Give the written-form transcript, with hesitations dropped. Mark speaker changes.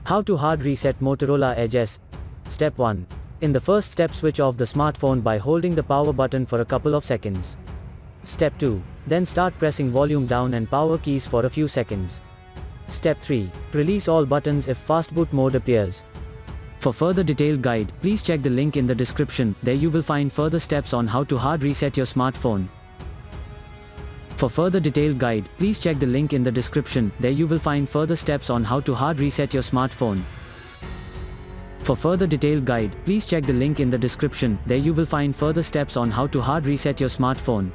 Speaker 1: How to hard reset Motorola Edge S. Step 1. In the first step, switch off the smartphone by holding the power button for a couple of seconds. Step 2. Then start pressing volume down and power keys for a few seconds. Step 3. Release all buttons if fast boot mode appears. For further detailed guide, please check the link in the description. There you will find further steps on how to hard reset your smartphone. For further detailed guide, please check the link in the description. There you will find further steps on how to hard reset your smartphone. For further detailed guide, please check the link in the description. There you will find further steps on how to hard reset your smartphone.